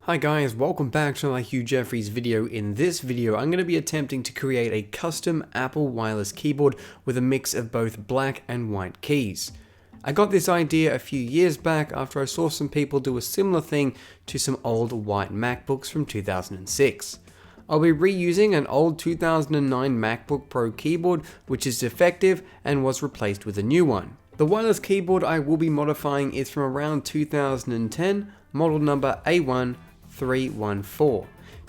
Hi guys, welcome back to my Hugh Jeffries video. In this video, I'm going to be attempting to create a custom Apple wireless keyboard with a mix of both black and white keys. I got this idea a few years back after I saw some people do a similar thing to some old white MacBooks from 2006. I'll be reusing an old 2009 MacBook Pro keyboard which is defective and was replaced with a new one. The wireless keyboard I will be modifying is from around 2010, model number A1314.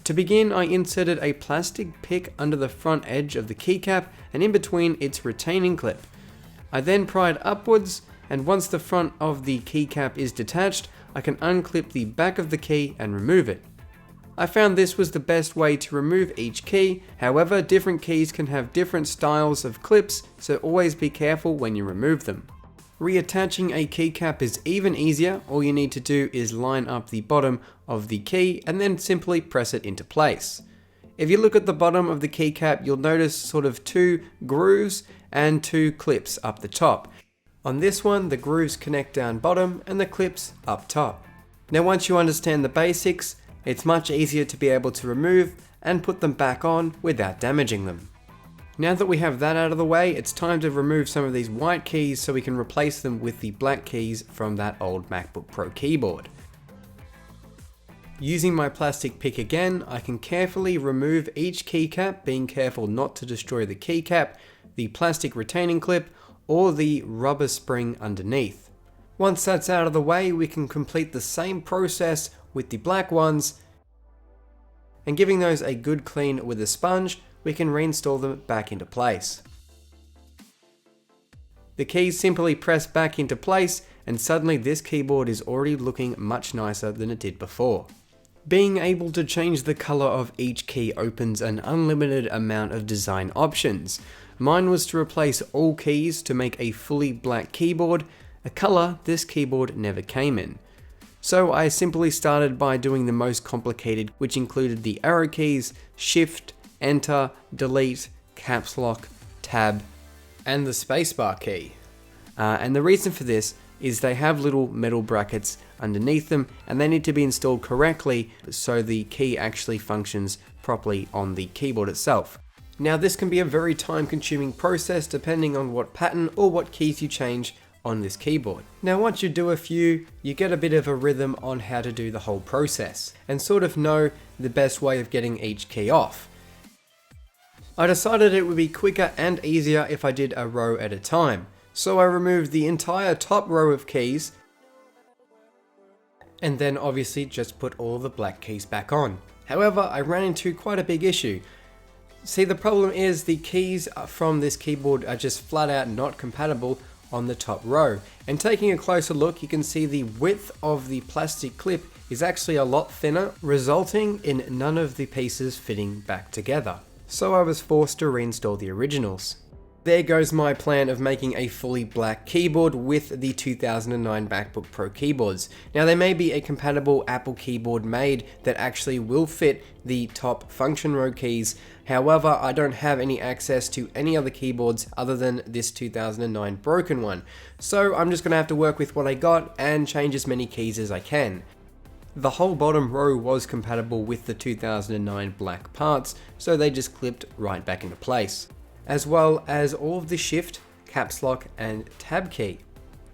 To begin, I inserted a plastic pick under the front edge of the keycap and in between its retaining clip. I then pried upwards, and once the front of the keycap is detached, I can unclip the back of the key and remove it. I found this was the best way to remove each key. However, different keys can have different styles of clips, so always be careful when you remove them. Reattaching a keycap is even easier. All you need to do is line up the bottom of the key and then simply press it into place. If you look at the bottom of the keycap, you'll notice sort of two grooves and two clips up the top. On this one, the grooves connect down bottom and the clips up top. Now once you understand the basics, it's much easier to be able to remove and put them back on without damaging them. Now that we have that out of the way, it's time to remove some of these white keys so we can replace them with the black keys from that old MacBook Pro keyboard. Using my plastic pick again, I can carefully remove each keycap, being careful not to destroy the keycap, the plastic retaining clip, or the rubber spring underneath. Once that's out of the way, we can complete the same process with the black ones, and giving those a good clean with a sponge, we can reinstall them back into place. The keys simply press back into place and suddenly this keyboard is already looking much nicer than it did before. Being able to change the color of each key opens an unlimited amount of design options. Mine was to replace all keys to make a fully black keyboard, a color this keyboard never came in. So I simply started by doing the most complicated, which included the arrow keys, shift, enter, delete, caps lock, tab, and the spacebar key. And the reason for this is they have little metal brackets underneath them and they need to be installed correctly so the key actually functions properly on the keyboard itself. Now this can be a very time-consuming process depending on what pattern or what keys you change on this keyboard. Now once you do a few, you get a bit of a rhythm on how to do the whole process and sort of know the best way of getting each key off. I decided it would be quicker and easier if I did a row at a time, so I removed the entire top row of keys and then obviously just put all the black keys back on. However, I ran into quite a big issue. See, the problem is the keys from this keyboard are just flat out not compatible on the top row, and taking a closer look you can see the width of the plastic clip is actually a lot thinner, resulting in none of the pieces fitting back together. So I was forced to reinstall the originals. There goes my plan of making a fully black keyboard with the 2009 MacBook Pro keyboards. Now there may be a compatible Apple keyboard made that actually will fit the top function row keys. However, I don't have any access to any other keyboards other than this 2009 broken one. So I'm just going to have to work with what I got and change as many keys as I can. The whole bottom row was compatible with the 2009 black parts, so they just clipped right back into place, as well as all of the shift, caps lock, and tab key.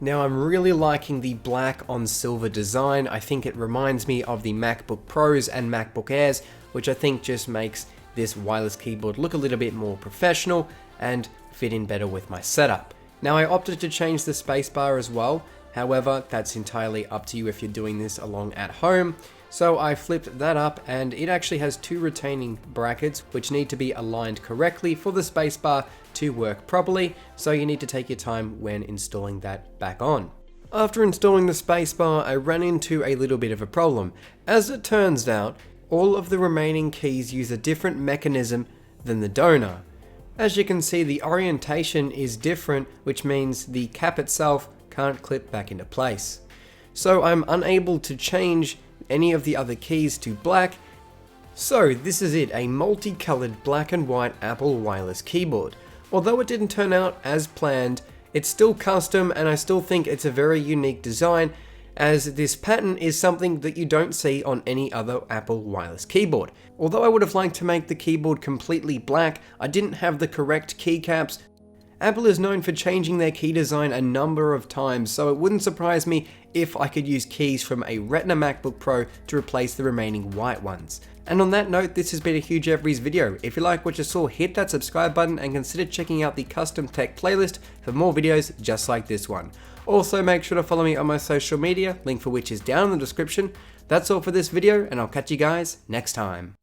Now I'm really liking the black on silver design. I think it reminds me of the MacBook Pros and MacBook Airs, which I think just makes this wireless keyboard look a little bit more professional and fit in better with my setup. Now I opted to change the spacebar as well. However, that's entirely up to you if you're doing this along at home. So I flipped that up and it actually has two retaining brackets which need to be aligned correctly for the spacebar to work properly. So you need to take your time when installing that back on. After installing the spacebar, I ran into a little bit of a problem. As it turns out, all of the remaining keys use a different mechanism than the donor. As you can see, the orientation is different, which means the cap itself can't clip back into place. So I'm unable to change any of the other keys to black. So this is it, a multicolored black and white Apple wireless keyboard. Although it didn't turn out as planned, it's still custom and I still think it's a very unique design as this pattern is something that you don't see on any other Apple wireless keyboard. Although I would have liked to make the keyboard completely black, I didn't have the correct keycaps. Apple is known for changing their key design a number of times, so it wouldn't surprise me if I could use keys from a Retina MacBook Pro to replace the remaining white ones. And on that note, this has been a Hugh Jeffries video. If you like what you saw, hit that subscribe button and consider checking out the custom tech playlist for more videos just like this one. Also, make sure to follow me on my social media, link for which is down in the description. That's all for this video, and I'll catch you guys next time.